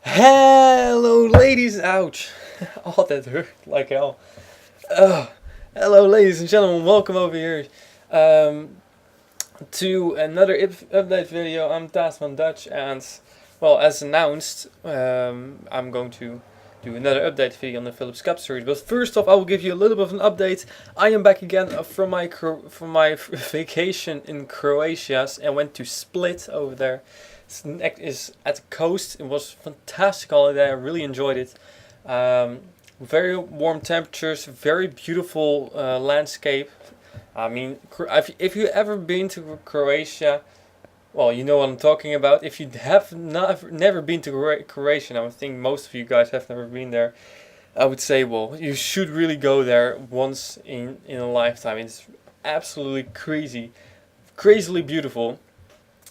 Hello, ladies. Ouch. Oh, that hurt like hell. Ugh. Hello, ladies and gentlemen. Welcome over here um, to another update video. I'm Tasman Dutch, and well, as announced, I'm going to do another update video on the Philips Cup series. But first off, I will give you a little bit of an update. I am back again from my vacation in Croatia and went to Split over there. Is at the coast. It was a fantastic holiday. I really enjoyed it. Very warm temperatures, very beautiful landscape. I mean, if you ever been to Croatia, well, you know what I'm talking about. If you have never been to Croatia, and I think most of you guys have never been there, I would say, well, you should really go there once in a lifetime. It's absolutely crazily beautiful.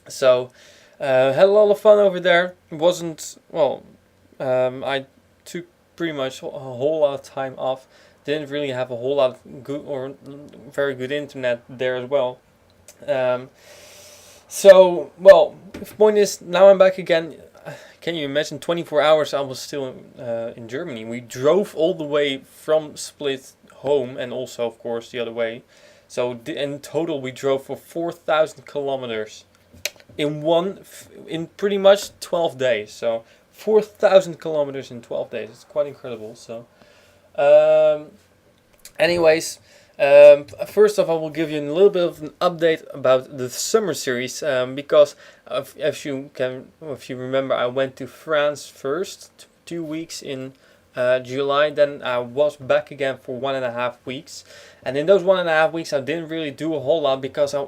So. Had a lot of fun over there. It wasn't, well, I took pretty much a whole lot of time off. Didn't really have a whole lot of good or very good internet there as well. Well, the point is, now I'm back again. Can you imagine 24 hours I was still in Germany? We drove all the way from Split home and also, of course, the other way. So in total, we drove for 4,000 kilometers. In pretty much 12 days. So 4,000 kilometers in 12 days. It's quite incredible. So anyways, first off, I will give you a little bit of an update about the summer series, because if you remember, I went to France first, 2 weeks in July. Then I was back again for 1.5 weeks, and in those 1.5 weeks I didn't really do a whole lot because I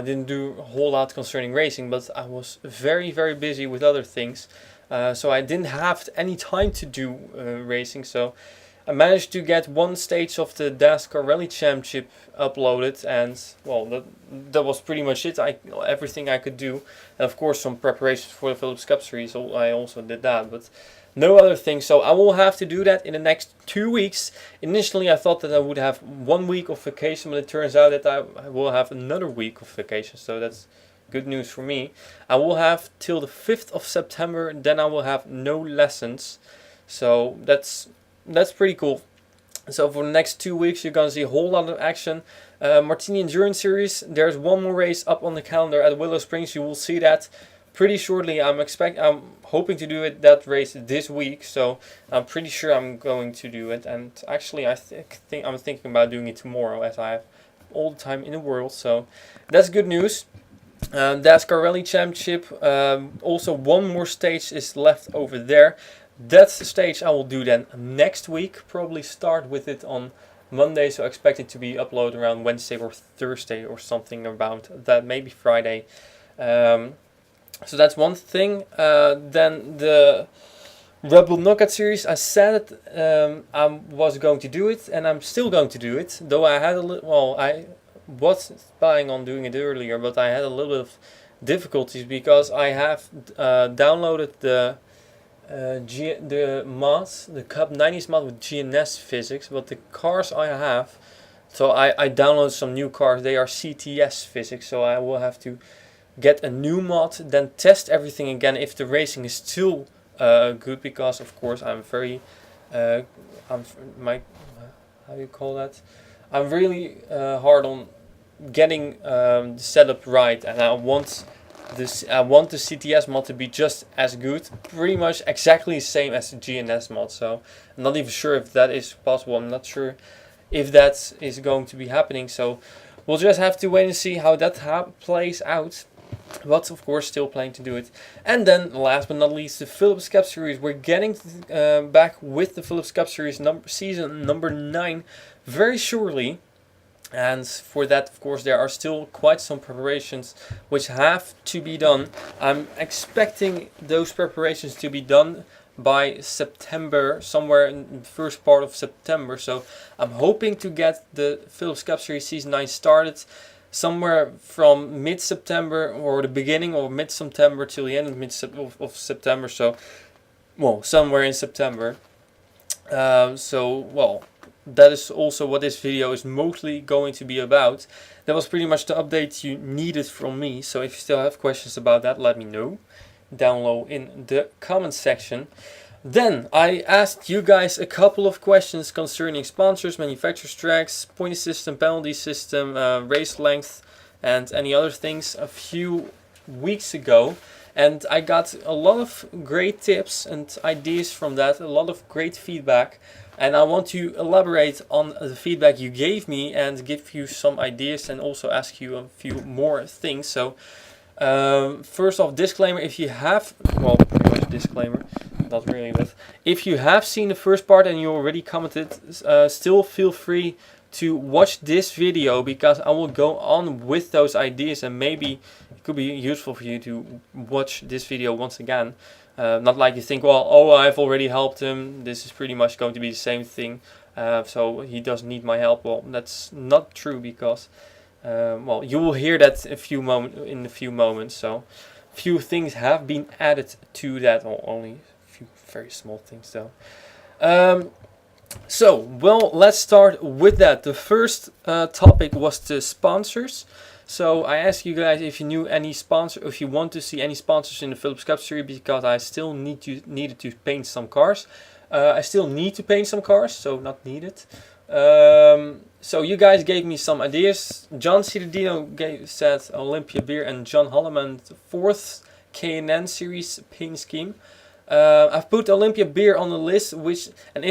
didn't do a whole lot concerning racing, but I was very, very busy with other things. So I didn't have any time to do racing. So I managed to get one stage of the NASCAR Rally Championship uploaded, and well, that was pretty much it. Everything I could do, and of course some preparations for the Philips Cup Series. I also did that, but no other things. So I will have to do that in the next 2 weeks. Initially, I thought that I would have 1 week of vacation, but it turns out that I will have another week of vacation. So that's good news for me. I will have till the 5th of September. Then I will have no lessons. So that's pretty cool. So for the next 2 weeks, you're gonna see a whole lot of action. Martini Endurance Series. There's one more race up on the calendar at Willow Springs. You will see that pretty shortly. I'm hoping to do that race this week, so I'm pretty sure I'm going to do it. And actually, I'm thinking about doing it tomorrow, as I have all the time in the world. So that's good news. NASCAR Rally Championship. Also, one more stage is left over there. That's the stage I will do then next week. Probably start with it on Monday, so I expect it to be uploaded around Wednesday or Thursday or something about that. Maybe Friday. So that's one thing. Then the Red Bull Knockout Series, I said I was going to do it, and I'm still going to do it. Though I had I was planning on doing it earlier, but I had a little bit of difficulties because I have downloaded the Cup 90s mod with GNS physics, but the cars I have, so I downloaded some new cars. They are CTS physics, so I will have to get a new mod, then test everything again if the racing is still good, because of course I'm very how do you call that? I'm really hard on getting the setup right, and I want the CTS mod to be just as good, pretty much exactly the same as the GNS mod. So I'm not even sure if that is possible. I'm not sure if that is going to be happening. So we'll just have to wait and see how that plays out. But of course, still planning to do it. And then, last but not least, the Philips Cup Series. We're getting back with the Philips Cup Series season number 9 very shortly. And for that, of course, there are still quite some preparations which have to be done. I'm expecting those preparations to be done by September, somewhere in the first part of September. So I'm hoping to get the Philips Cup Series season 9 started somewhere from mid-September, or the beginning of mid-September till the end of September. So, well, somewhere in September. That is also what this video is mostly going to be about. That was pretty much the update you needed from me. So if you still have questions about that, let me know. down low in the comment section. Then I asked you guys a couple of questions concerning sponsors, manufacturers, tracks, point system, penalty system, race length, and any other things a few weeks ago. And I got a lot of great tips and ideas from that, a lot of great feedback. And I want to elaborate on the feedback you gave me and give you some ideas and also ask you a few more things. So first off, disclaimer, if you have, well, pretty much disclaimer, not really, but if you have seen the first part and you already commented, still feel free to watch this video, because I will go on with those ideas and maybe it could be useful for you to watch this video once again. Not like you think, well, oh, I've already helped him, this is pretty much going to be the same thing, so he doesn't need my help. Well, that's not true, because well, you will hear that in a few moments. So few things have been added to that, or only a few very small things though. So, well, let's start with that. The first topic was the sponsors. So I asked you guys if you knew any sponsor, if you want to see any sponsors in the Philips Cup Series, because I still needed to paint some cars. I still need to paint some cars, so not needed. So you guys gave me some ideas. John Cittadino said Olympia Beer, and John Holloman 4th K&N Series paint scheme. I've put Olympia Beer on the list, which, and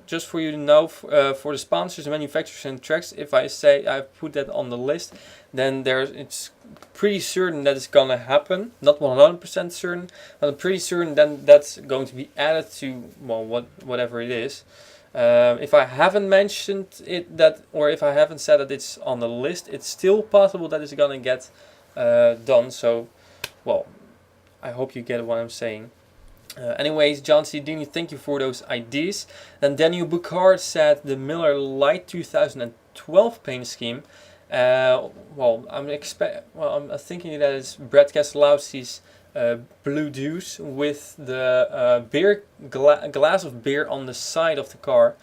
just for you to know, for the sponsors, manufacturers and tracks, if I say I've put that on the list, then it's pretty certain that it's gonna happen. Not 100% certain, but I'm pretty certain then that's going to be added to, well, whatever it is. If I haven't mentioned it, or if I haven't said that it's on the list, it's still possible that it's gonna get done. So, well, I hope you get what I'm saying. Anyways, John C. Dini, thank you for those ideas. Then Daniel Bucard said the Miller Lite 2012 paint scheme. Well, I'm thinking that it's Brad Keselowski's Blue Deuce with the glass of beer on the side of the car.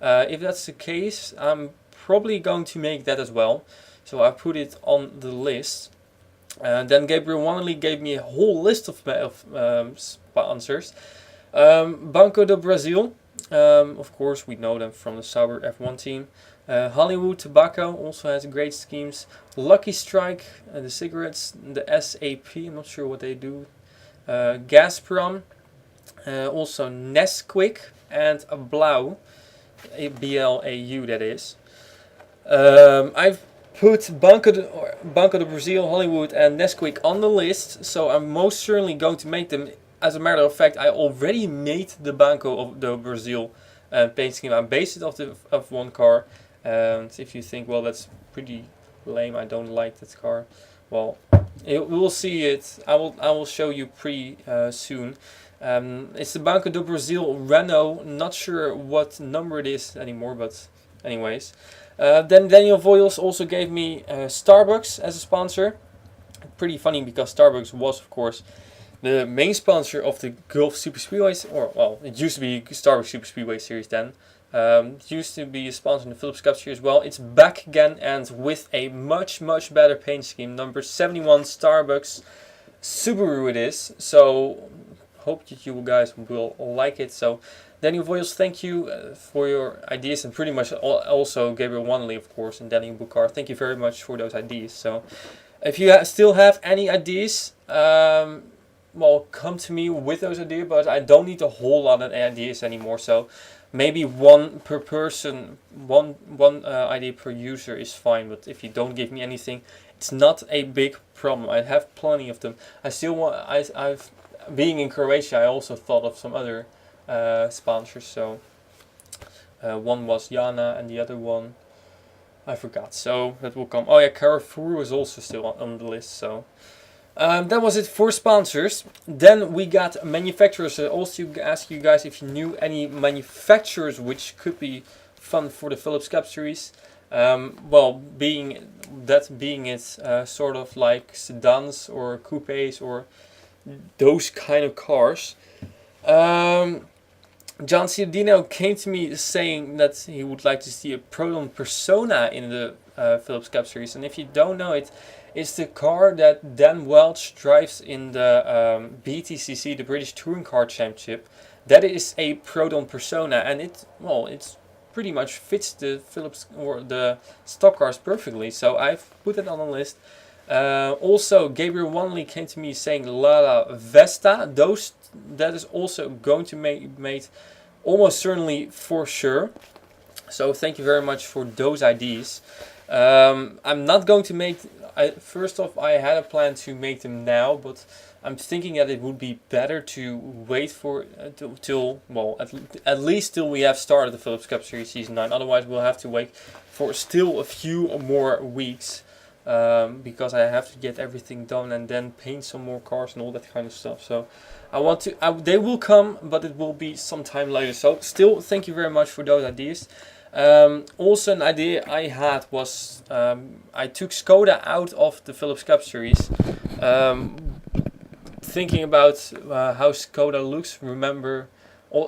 If that's the case, I'm probably going to make that as well. So I put it on the list. Then Gabriel Wanley gave me a whole list of sponsors. Banco do Brasil, of course we know them from the Sauber F1 team. Hollywood Tobacco also has great schemes. Lucky Strike, the cigarettes, the SAP, I'm not sure what they do. Gazprom, also Nesquik, and Blau, BLAU that is. I've put Banco do Brasil, Hollywood, and Nesquik on the list, so I'm most certainly going to make them. As a matter of fact, I already made the Banco do Brasil paint scheme. I based it off the F1 car, and if you think, well, that's pretty lame, I don't like that car, well, we'll see it. I will show you pretty soon. It's the Banco do Brasil Renault. Not sure what number it is anymore, but anyways. Then Daniel Voyles also gave me Starbucks as a sponsor. Pretty funny, because Starbucks was, of course, the main sponsor of the Gulf Super Speedways, or, well, it used to be Starbucks Super Speedway Series then. It used to be a sponsor in the Philips Cup Series as well. It's back again, and with a much better paint scheme. Number 71 Starbucks Subaru it is. So hope that you guys will like it. So Daniel Voyles, thank you for your ideas, and pretty much also Gabriel Wanley, of course, and Daniel Bucar. Thank you very much for those ideas. So if you still have any ideas, well, come to me with those ideas, but I don't need a whole lot of ideas anymore. So maybe one per person, one idea per user is fine. But if you don't give me anything, it's not a big problem. I have plenty of them. I still want. I've being in Croatia, I also thought of some other sponsors. So one was Jana, and the other one I forgot. So that will come. Oh yeah, Carrefour is also still on the list. So. That was it for sponsors. Then we got manufacturers. I also asked you guys if you knew any manufacturers which could be fun for the Philips Cup Series. Well, being it sort of like sedans or coupes or those kind of cars. John Ciardino came to me saying that he would like to see a Proton Persona in the Philips Cup Series. And if you don't know it, It's the car that Dan Welch drives in the BTCC, the British Touring Car Championship. That is a Proton Persona, and it's pretty much fits the Philips or the stock cars perfectly. So I've put it on the list. Also, Gabriel Wanley came to me saying Lada Vesta. That is also going to be made almost certainly for sure. So thank you very much for those ideas. I'm not going to make. First off, I had a plan to make them now, but I'm thinking that it would be better to wait for till at least till we have started the Philips Cup Series Season 9. Otherwise, we'll have to wait for still a few more weeks. Because I have to get everything done and then paint some more cars and all that kind of stuff. So they will come, but it will be some time later. So still, thank you very much for those ideas. Also, an idea I had was I took Skoda out of the Philips Cup Series. Thinking about how Skoda looks. Remember,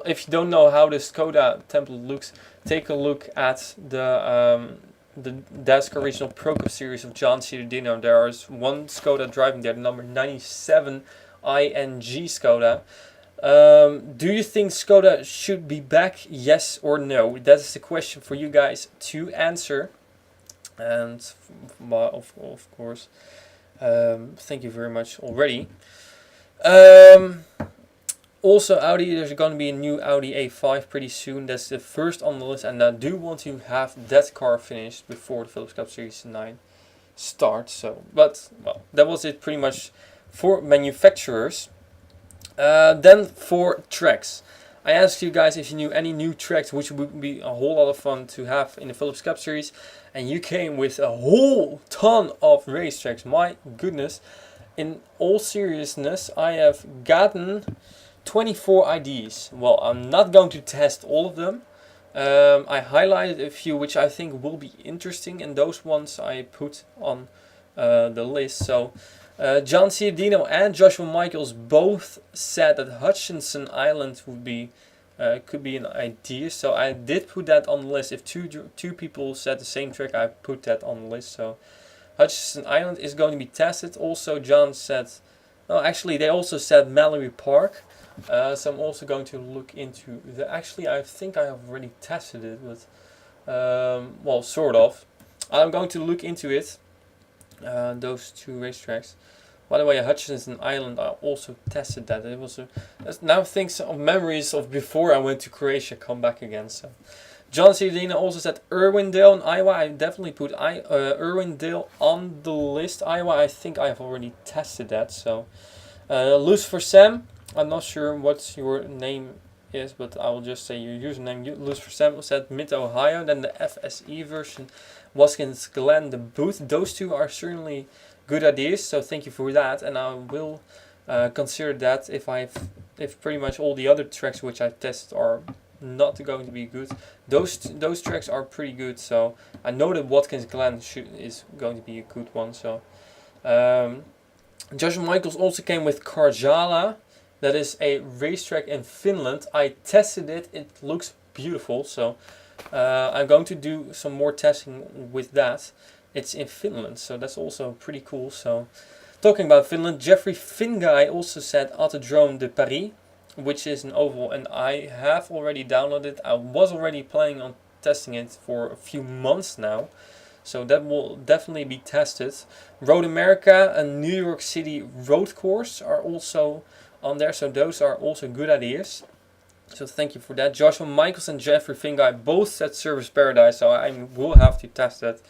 if you don't know how the Skoda template looks, take a look at the NASCAR Regional Pro Cup Series of John Ciudadino. There is one Skoda driving there, the number 97 ING Skoda. Do you think Skoda should be back? Yes or no? That is the question for you guys to answer. And of course, thank you very much already. Also, Audi, there's going to be a new Audi A5 pretty soon. That's the first on the list, and I do want to have that car finished before the Philips Cup Series 9 starts. So, but well, that was it pretty much for manufacturers. Then for tracks, I asked you guys if you knew any new tracks which would be a whole lot of fun to have in the Philips Cup Series, and you came with a whole ton of racetracks. My goodness! In all seriousness, I have gotten 24 IDs. Well, I'm not going to test all of them. I highlighted a few which I think will be interesting, and those ones I put on the list. So John Ciudadino and Joshua Michaels both said that Hutchinson Island would be could be an idea. So I did put that on the list. If two people said the same track, I put that on the list. So Hutchinson Island is going to be tested. Also, John said, no, actually they also said Mallory Park. So I'm also going to look into the. Actually, I think I have already tested it, but well, sort of. I'm going to look into it. Those two racetracks. By the way, Hutchinson Island, I also tested that. It was now things of memories of before I went to Croatia come back again. So, John Ciudadino also said Irwindale in Iowa. I definitely put Irwindale on the list. Iowa, I think I have already tested that. So, Lucifer Sam. I'm not sure what your name is, but I will just say your username. Lucifer Sam said Mid-Ohio. Then the FSE version, Watkins Glen, the Booth. Those two are certainly good ideas, so thank you for that. And I will consider that if pretty much all the other tracks which I tested are not going to be good. Those tracks are pretty good, so I know that Watkins Glen is going to be a good one. So Joshua Michaels also came with Karjala. That is a racetrack in Finland. I tested it. It looks beautiful. So I'm going to do some more testing with that. It's in Finland, so that's also pretty cool. So talking about Finland, Jeffrey Finguy also said Autodrome de Paris, which is an oval, and I have already downloaded it. I was already planning on testing it for a few months now. So that will definitely be tested. Road America and New York City road course are also on there, so those are also good ideas. So thank you for that. Joshua Michaels and Jeffrey Finguy both said Service Paradise, so I will have to test that.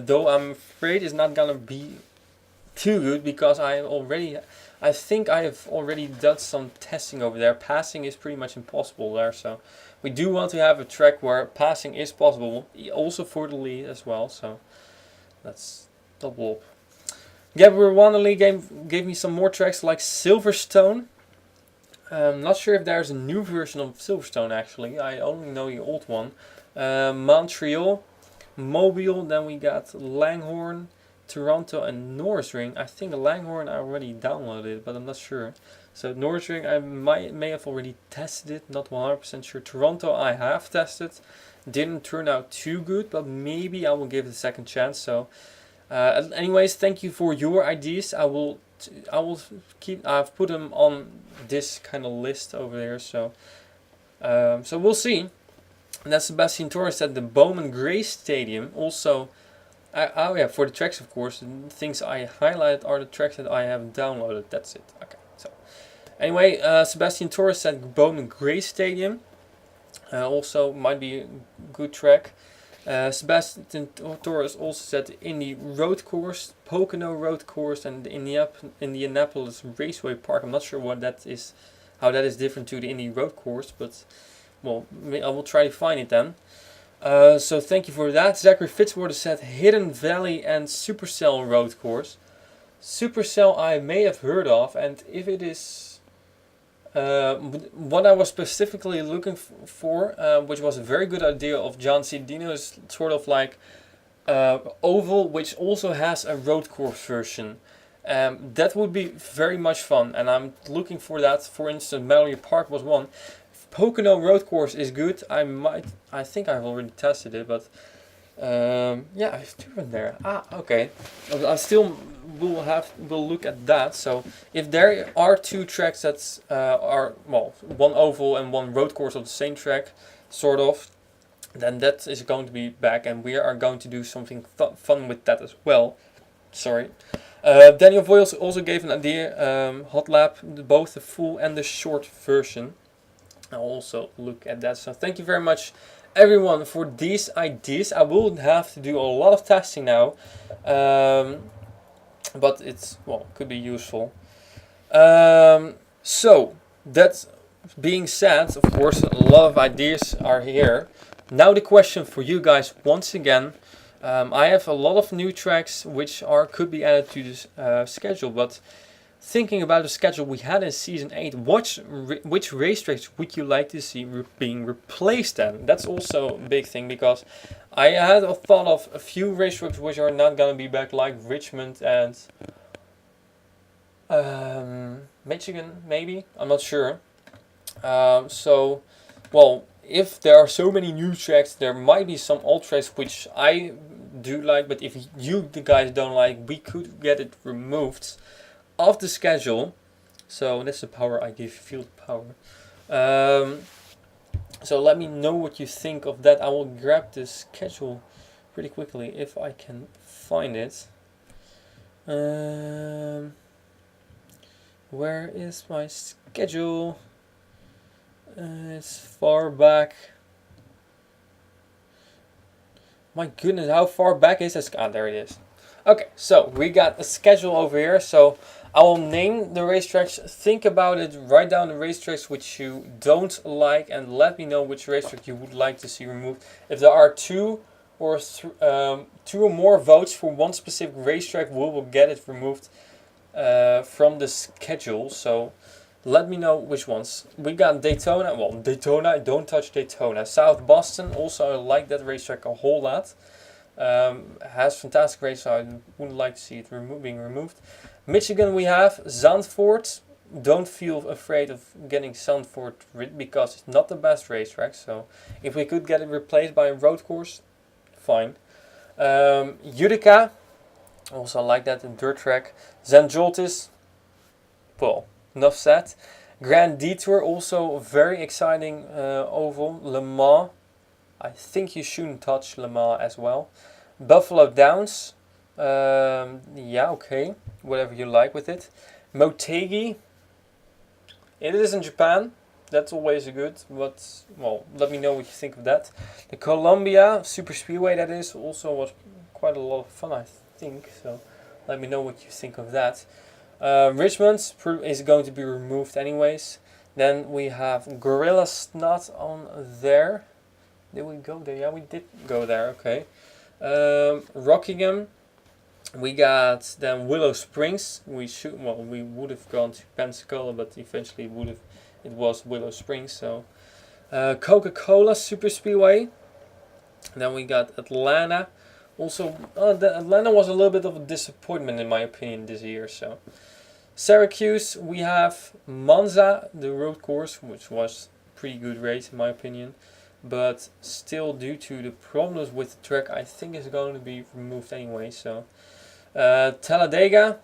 Though I'm afraid it's not gonna be too good because I think I have already done some testing over there. Passing is pretty much impossible there, so we do want to have a track where passing is possible, also for the lead as well. So that's double up. Gabriel Wanley gave me some more tracks like Silverstone. I'm not sure if there's a new version of Silverstone actually. I only know the old one. Montreal, Mobile. Then we got Langhorne, Toronto, and Norsring. I think Langhorne I already downloaded, but I'm not sure. So Norsring I may have already tested it. Not 100% sure. Toronto I have tested. Didn't turn out too good, but maybe I will give it a second chance. So Anyways, thank you for your ideas. I will keep. I've put them on this kind of list over there. So we'll see. And that's Sebastian Torres at the Bowman Gray Stadium. Also, oh yeah, for the tracks, of course. The things I highlighted are the tracks that I have downloaded. That's it. Okay. So anyway, Sebastian Torres at Bowman Gray Stadium. Also might be a good track. Sebastian Torres also said the Indy Road Course, Pocono Road Course, and the Indianapolis Raceway Park. I'm not sure what that is, how that is different to the Indy Road Course, but well, I will try to find it then. So thank you for that. Zachary Fitzwater said Hidden Valley and Supercell Road Course. Supercell I may have heard of, and if it is what I was specifically looking for, which was a very good idea of John C. Dino, is sort of like oval, which also has a road course version. That would be very much fun, and I'm looking for that. For instance, Mallory Park was one. Pocono Road Course is good. I think I've already tested it, but yeah, I've driven there. Okay. I still will look at that. So if there are two tracks that are, well, one oval and one road course of the same track, sort of, then that is going to be back, and we are going to do something fun with that as well. Sorry. Daniel Voyles also gave an idea, hot lap, both the full and the short version. I'll also look at that. So thank you very much, everyone, for these ideas. I will have to do a lot of testing now, but it's, well, could be useful. So that being said, of course, a lot of ideas are here. Now the question for you guys once again. I have a lot of new tracks which could be added to this schedule, but thinking about the schedule we had in Season 8, which racetracks would you like to see being replaced then? That's also a big thing, because I had a thought of a few racetracks which are not going to be back, like Richmond and Michigan, maybe? I'm not sure. So, well, if there are so many new tracks, there might be some old tracks which I do like, but if you the guys don't like, we could get it removed off the schedule. So that's the power I give, field power. So let me know what you think of that. I will grab the schedule pretty quickly if I can find it. Where is my schedule? It's far back. My goodness, how far back is this? There it is. Okay, so we got a schedule over here. So I will name the racetracks. Think about it. Write down the racetracks which you don't like, and let me know which racetrack you would like to see removed. If there are two or more votes for one specific racetrack, we will get it removed from the schedule. So let me know which ones. We got Daytona. Well, Daytona, don't touch Daytona. South Boston, also I like that racetrack a whole lot. Has fantastic race, so I wouldn't like to see it being removed. Michigan, we have Zandvoort. Don't feel afraid of getting Zandvoort rid, because it's not the best racetrack. So if we could get it replaced by a road course, fine. Utica, also like that, a dirt track. Zandjoltis, well, enough said. Grand Detour, also very exciting oval. Le Mans, I think you shouldn't touch Le Mans as well. Buffalo Downs, yeah, okay, whatever you like with it. Motegi, it is in Japan, that's always a good, but, well, let me know what you think of that. The Columbia Super Speedway, that is, also was quite a lot of fun, I think, so let me know what you think of that. Richmond is going to be removed anyways. Then we have Gorilla Snot on there. Did we go there? Yeah, we did go there, okay. Rockingham, we got then Willow Springs. We would have gone to Pensacola, but eventually it was Willow Springs. So Coca-Cola Super Speedway. Then we got Atlanta. Also, Atlanta was a little bit of a disappointment in my opinion this year. So Syracuse, we have Monza, the road course, which was a pretty good race in my opinion. But still, due to the problems with the track, I think it's going to be removed anyway. So Talladega.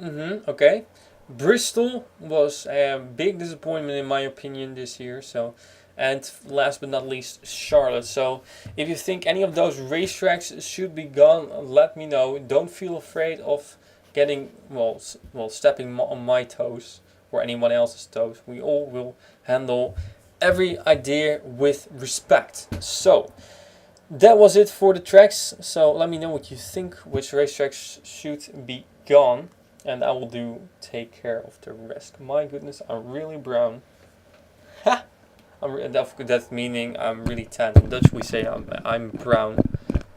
Okay. Bristol was a big disappointment in my opinion this year. So, and last but not least, Charlotte. So, if you think any of those racetracks should be gone, let me know. Don't feel afraid of getting stepping on my toes or anyone else's toes. We all will handle every idea with respect. So, that was it for the tracks. So let me know what you think, which racetracks should be gone, and I will take care of the rest. My goodness, I'm really brown. Ha! That's meaning I'm really tan. In Dutch we say I'm brown,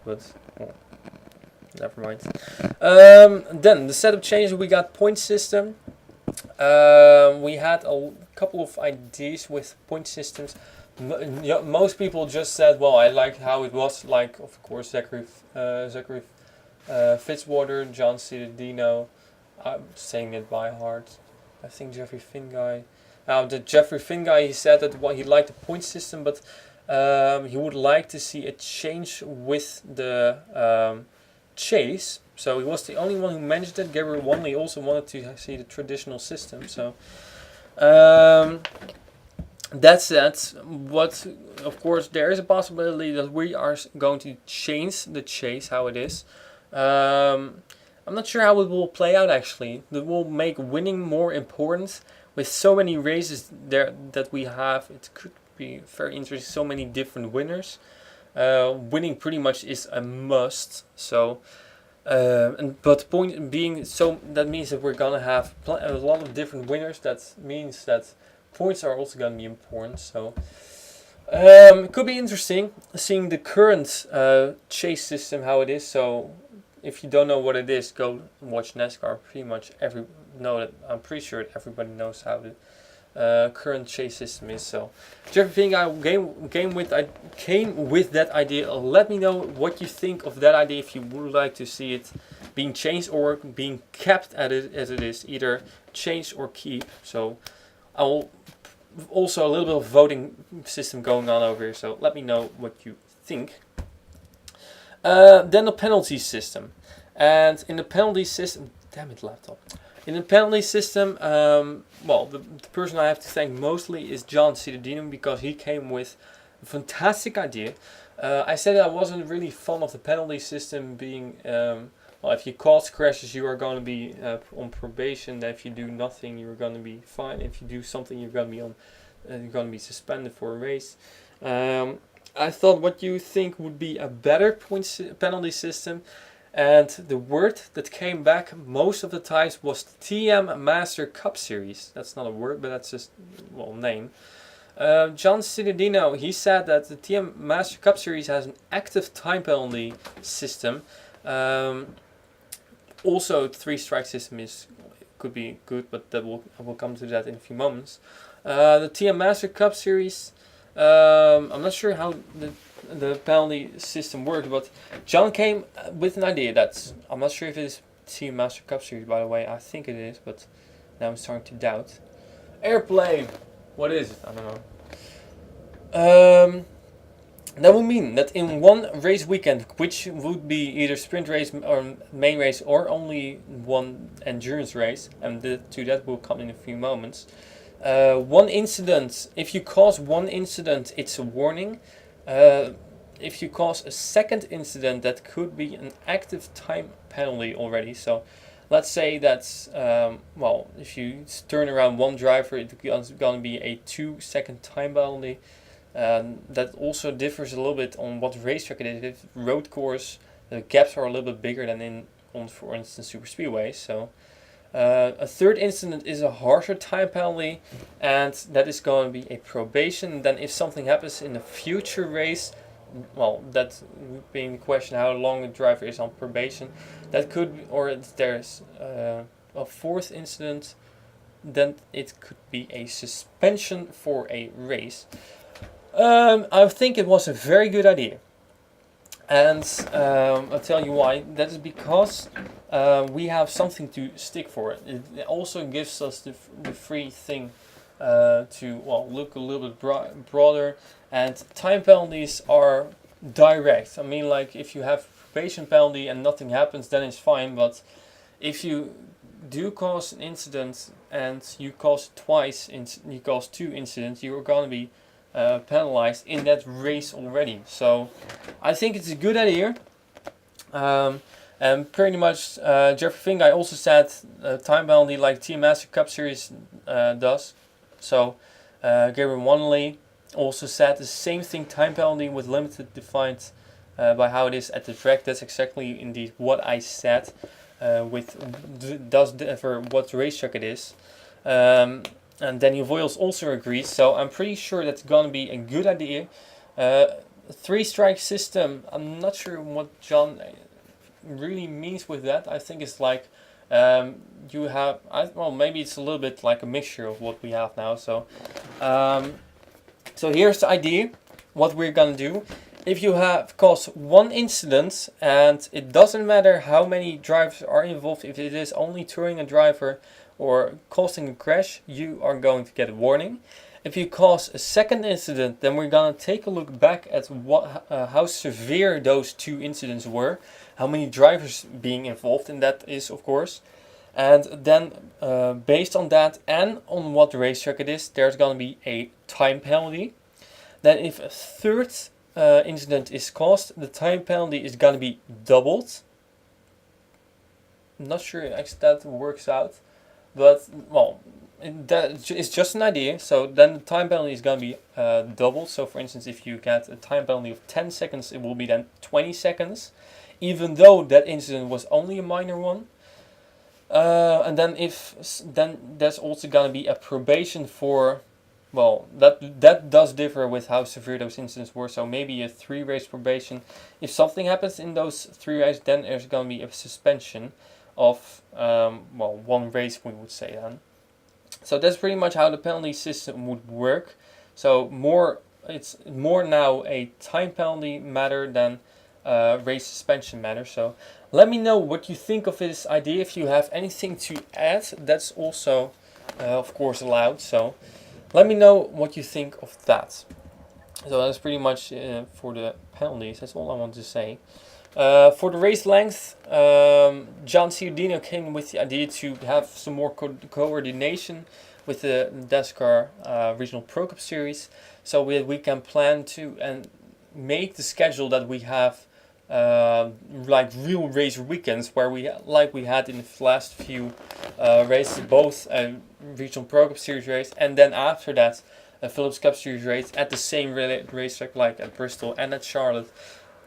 but well, never mind. Then the setup changes. We got point system. We had a couple of ideas with point systems. Most people just said, "Well, I like how it was." Like, of course, Zachary Fitzwater, John Cittadino. I'm saying it by heart. I think Jeffrey Finn guy. The Jeffrey Finn guy, he said that he liked the point system, but he would like to see a change with the chase. So he was the only one who mentioned it. Gabriel Wanley also wanted to see the traditional system. So that's that. But of course, there is a possibility that we are going to change the chase how it is. I'm not sure how it will play out actually. It will make winning more important with so many races there that we have. It could be very interesting. So many different winners. Winning pretty much is a must. So. But point being, so that means that we're gonna have a lot of different winners. That means that points are also gonna be important. So it could be interesting seeing the current chase system how it is. So if you don't know what it is, go watch NASCAR. Pretty much I'm pretty sure everybody knows how the current chase system is. So Jeffrey Finga came with that idea. Let me know what you think of that idea, if you would like to see it being changed or being kept as it is, either changed or keep. So I will also a little bit of voting system going on over here. So let me know what you think. Then the penalty system, and in the penalty system, damn it, laptop. In the penalty system, the person I have to thank mostly is John Cittadino, because he came with a fantastic idea. I said I wasn't really fond of the penalty system being, if you cause crashes, you are going to be on probation. If you do nothing, you're going to be fine. If you do something, you're going to be suspended for a race. I thought what you think would be a better penalty system. And the word that came back most of the times was TM Master Cup Series. That's not a word, but that's just name. John Cittadino, he said that the TM Master Cup Series has an active time penalty system. Also, the 3-strike system could be good, but I will come to that in a few moments. The TM Master Cup Series, I'm not sure how the penalty system works, but John came with an idea I'm not sure if it is TM Master Cup Series, by the way. I think it is, but now I'm starting to doubt. Airplane, what is it? I don't know. That would mean that in one race weekend, which would be either sprint race or main race or only one endurance race, and to that will come in a few moments. One incident, if you cause one incident, it's a warning. If you cause a second incident, that could be an active time penalty already. So let's say that's, if you turn around one driver, it's going to be a 2-second time penalty. That also differs a little bit on what racetrack it is. If road course, the gaps are a little bit bigger than on, for instance, super speedways. So a third incident is a harsher time penalty, and that is going to be a probation. Then if something happens in a future race, that being the question how long the driver is on probation, that could, or if there's a fourth incident, then it could be a suspension for a race. I think it was a very good idea, and I'll tell you why. That is because we have something to stick for. It also gives us the free thing to look a little bit broader. And time penalties are direct. I mean, like if you have probation penalty and nothing happens, then it's fine. But if you do cause an incident and you cause it twice, you cause 2 incidents, you're gonna be penalized in that race already. So I think it's a good idea. And pretty much Jeffrey Finguy also said time penalty like Team Master Cup Series does. So Gabriel Wanley also said the same thing, time penalty with limited defined by how it is at the track. That's exactly indeed what I said does differ what racetrack it is. And Daniel Voiles also agrees, so I'm pretty sure that's going to be a good idea. 3-strike system, I'm not sure what John really means with that. I think it's like you have, maybe it's a little bit like a mixture of what we have now. So here's the idea, what we're gonna do. If you have caused 1 incident, and it doesn't matter how many drivers are involved, if it is only touring a driver or causing a crash, you are going to get a warning. If you cause a second incident, then we're gonna take a look back at how severe those 2 incidents were, how many drivers being involved in that is, of course, and then based on that and on what racetrack it is, there's gonna be a time penalty. Then if a third incident is caused, the time penalty is gonna be doubled. I'm not sure if that works out, but well, it's just an idea. So then the time penalty is going to be doubled. So for instance, if you get a time penalty of 10 seconds, it will be then 20 seconds, even though that incident was only a minor one. And then there's also going to be a probation for, well, that does differ with how severe those incidents were. So maybe a 3-race probation. If something happens in those 3 races, then there's going to be a suspension of 1 race, we would say then. So that's pretty much how the penalty system would work. So it's more now a time penalty matter than race suspension matter. So let me know what you think of this idea. If you have anything to add, that's also of course allowed. So let me know what you think of that. So that's pretty much for the penalties. That's all I want to say. For the race length, John Ciudino came with the idea to have some more coordination with the NASCAR Regional Pro Cup Series, so we can plan to and make the schedule that we have like real race weekends, where we had in the last few races, both a Regional Pro Cup Series race and then after that a Phillips Cup Series race at the same racetrack, like at Bristol and at Charlotte.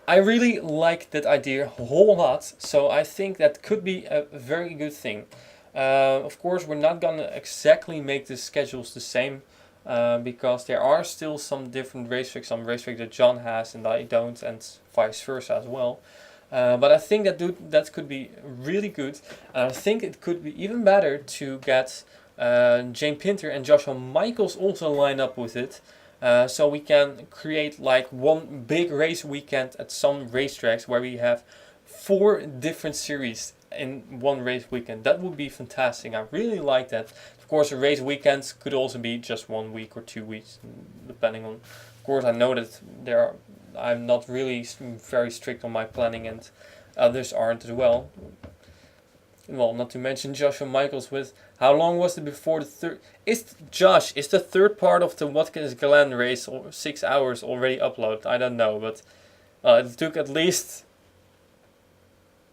I really like that idea a whole lot, so I think that could be a very good thing. Of course, we're not gonna exactly make the schedules the same, because there are still some different racetracks, some racetracks that John has and I don't, and vice versa as well. But I think that could be really good. I think it could be even better to get Jane Pinter and Joshua Michaels also line up with it. So we can create like one big race weekend at some racetracks where we have 4 different series in one race weekend. That would be fantastic. I really like that. Of course, a race weekend could also be just 1 week or 2 weeks, depending on. Of course, I know that I'm not really very strict on my planning, and others aren't as well. Well, not to mention Joshua Michaels with how long was it before the third? Is the third part of the Watkins Glen race 6 hours already uploaded? I don't know, but it took at least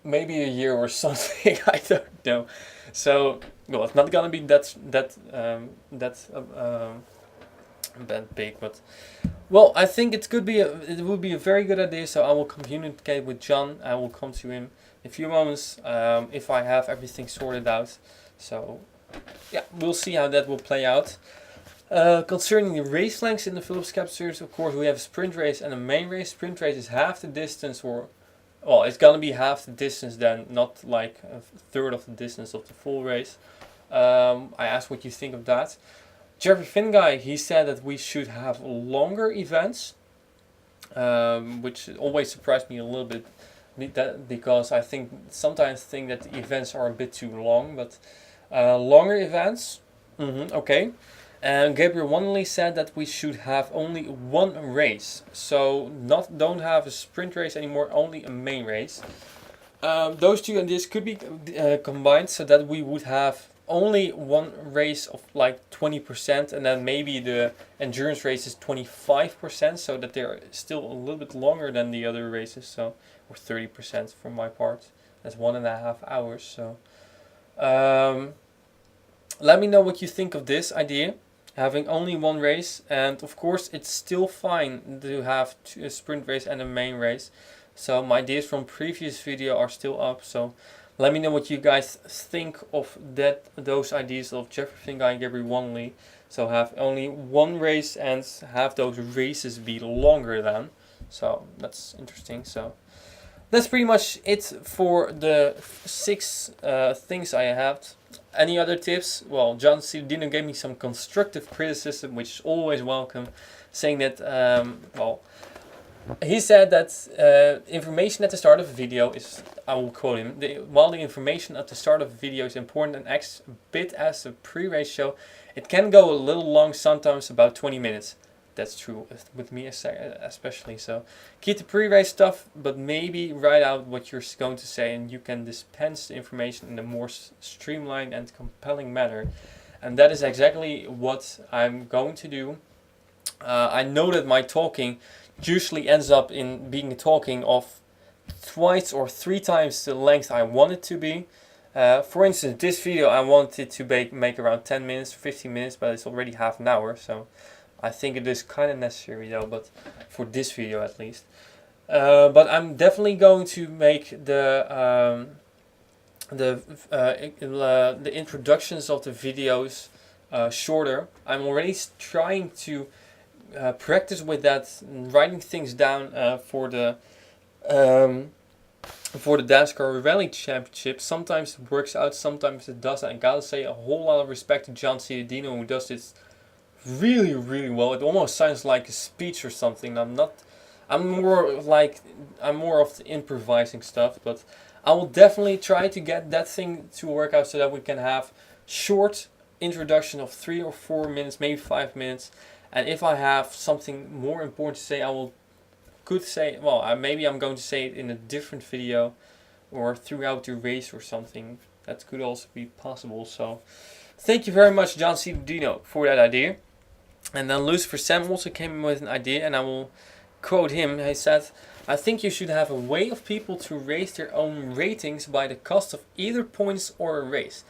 maybe a year or something. I don't know. So well, it's not gonna be that big, but well, I think it would be a very good idea. So I will communicate with John. I will come to him in a few moments if I have everything sorted out. So yeah, we'll see how that will play out. Concerning the race lengths in the Phillips Cup Series, of course, we have a sprint race and a main race. Sprint race is half the distance, or well, it's gonna be half the distance then, not like a third of the distance of the full race. I asked what you think of that. Jeffrey Finguy, he said that we should have longer events, which always surprised me a little bit, because I sometimes think that the events are a bit too long, but longer events, okay. And Gabriel Wanley said that we should have only one race, so don't have a sprint race anymore, only a main race. Those two ideas could be combined so that we would have only one race of like 20%, and then maybe the endurance race is 25%, so that they're still a little bit longer than the other races. So, or 30% from my part. That's 1.5 hours. So, let me know what you think of this idea, having only one race. And of course, it's still fine to have a sprint race and a main race. So my ideas from previous video are still up. So let me know what you guys think of those ideas of Jeffrey Finguy and Gabriel Wanley. So have only one race and have those races be longer than. So that's interesting. So that's pretty much it for the 6 things I have. Any other tips? Well, John Ciudino gave me some constructive criticism, which is always welcome, saying that, he said that information at the start of a video is, I will quote him, while the information at the start of a video is important and acts a bit as a pre-race show, it can go a little long, sometimes about 20 minutes. That's true with me especially. So keep the pre-race stuff, but maybe write out what you're going to say, and you can dispense the information in a more streamlined and compelling manner. And that is exactly what I'm going to do. I know that my talking usually ends up in being talking of twice or 3 times the length I want it to be. For instance, this video I wanted to make around 10 minutes, 15 minutes, but it's already half an hour, so I think it is kind of necessary though, but for this video at least. But I'm definitely going to make the introductions of the videos shorter. I'm already trying to practice with that, writing things down for the NASCAR Rally Championship. Sometimes it works out, sometimes it doesn't. I gotta say a whole lot of respect to John Ciudino, who does this really, really well. It almost sounds like a speech or something. I'm more of the improvising stuff, but I will definitely try to get that thing to work out so that we can have short introduction of 3 or 4 minutes, maybe 5 minutes. And if I have something more important to say, maybe I'm going to say it in a different video or throughout the race or something. That could also be possible. So thank you very much, John Ciudino, for that idea. And then Lucifer Sam also came in with an idea, and I will quote him. He said, "I think you should have a way of people to raise their own ratings by the cost of either points or a race.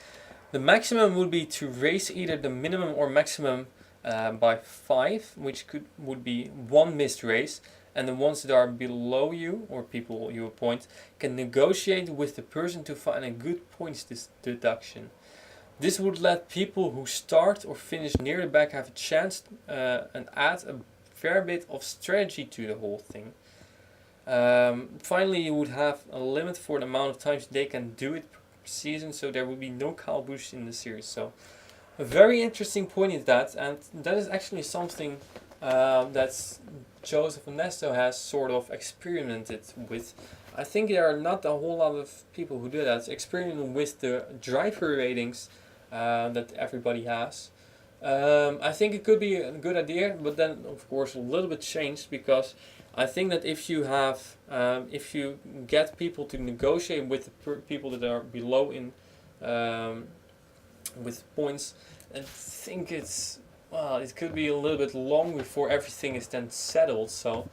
The maximum would be to raise either the minimum or maximum by 5, which would be 1 missed race, and the ones that are below you, or people you appoint, can negotiate with the person to find a good points deduction. This would let people who start or finish near the back have a chance and add a fair bit of strategy to the whole thing. Finally, you would have a limit for the amount of times they can do it per season, so there would be no Kyle Busch in the series." So a very interesting point is that, and that is actually something that Joseph Ernesto has sort of experimented with. I think there are not a whole lot of people who do that, experimenting with the driver ratings that everybody has. I think it could be a good idea, but then of course a little bit changed, because I think that if you have, if you get people to negotiate with the people that are below in with points, I think it could be a little bit long before everything is then settled. So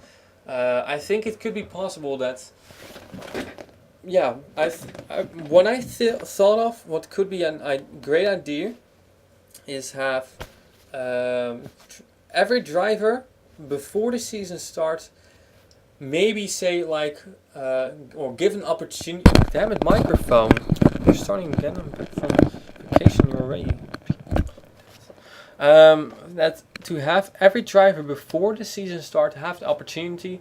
I think it could be possible that, yeah, what I thought of what could be a great idea is have every driver before the season starts, maybe say like, or give an opportunity. Damn it, microphone! You're starting again. I'm back from vacation already. That to have every driver before the season start have the opportunity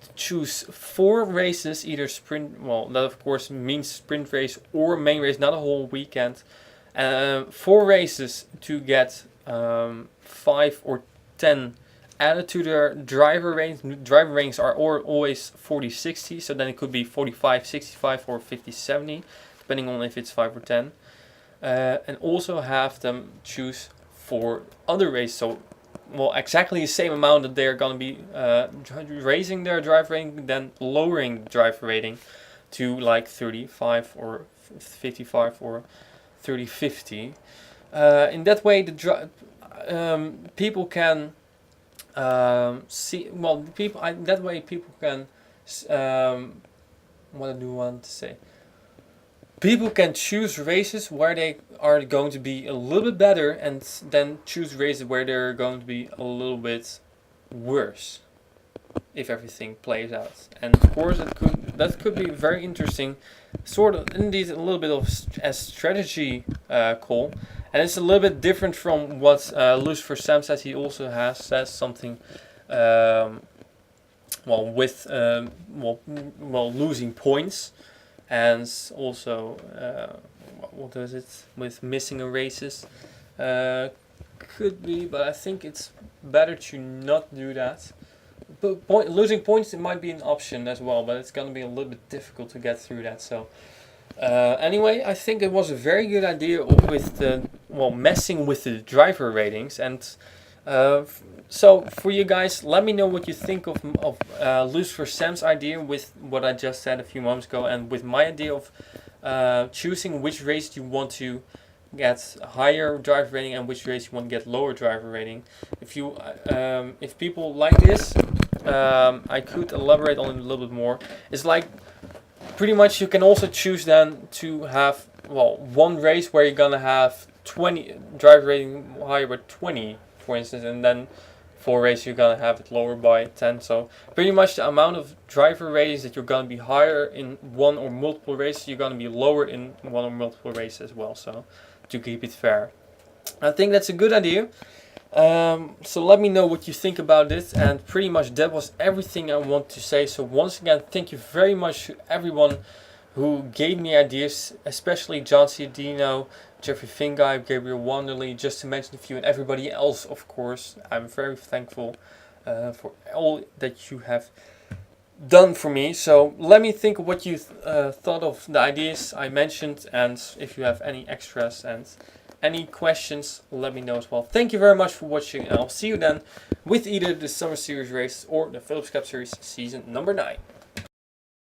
to choose 4 races, either sprint. Well, that of course means sprint race or main race, not a whole weekend. 4 races to get 5 or 10 added to their driver range. Driver ranks are always 40-60, so then it could be 45-65 or 50-70, depending on if it's 5 or 10. And also have them choose for other races. So, well, exactly the same amount that they're going to be raising their driver rating, then lowering the driver rating to like 35 or 55 or 30-50. In that way, people can see. Well, that way people can. What do you want to say? People can choose races where they are going to be a little bit better, and then choose races where they're going to be a little bit worse, if everything plays out. And of course, that could be very interesting, sort of indeed a little bit of a strategy call, and it's a little bit different from what Lucifer Sam says. He also says something. Losing points, and also what is it with missing a races, could be, but I think it's better to not do that. But losing points, it might be an option as well, but it's gonna be a little bit difficult to get through that. So anyway, I think it was a very good idea with the messing with the driver ratings. And so for you guys, let me know what you think of Lucifer Sam's idea with what I just said a few moments ago, and with my idea of choosing which race you want to get higher driver rating and which race you want to get lower driver rating. If people like this, I could elaborate on it a little bit more. It's like pretty much you can also choose then to have one race where you're gonna have 20 driver rating higher by 20, for instance, and then 4 races you're gonna have it lower by 10. So pretty much the amount of driver ratings that you're gonna be higher in one or multiple races, you're gonna be lower in one or multiple races as well. So to keep it fair, I think that's a good idea. So let me know what you think about this, and pretty much that was everything I want to say. So once again, thank you very much to everyone who gave me ideas, especially John Ciadino, Jeffrey Fingai, Gabriel Wanderley, just to mention a few, and everybody else, of course. I'm very thankful for all that you have done for me. So let me think what you thought of the ideas I mentioned, and if you have any extras and any questions, let me know as well. Thank you very much for watching, and I'll see you then with either the Summer Series race or the Philips Cup Series season number 9.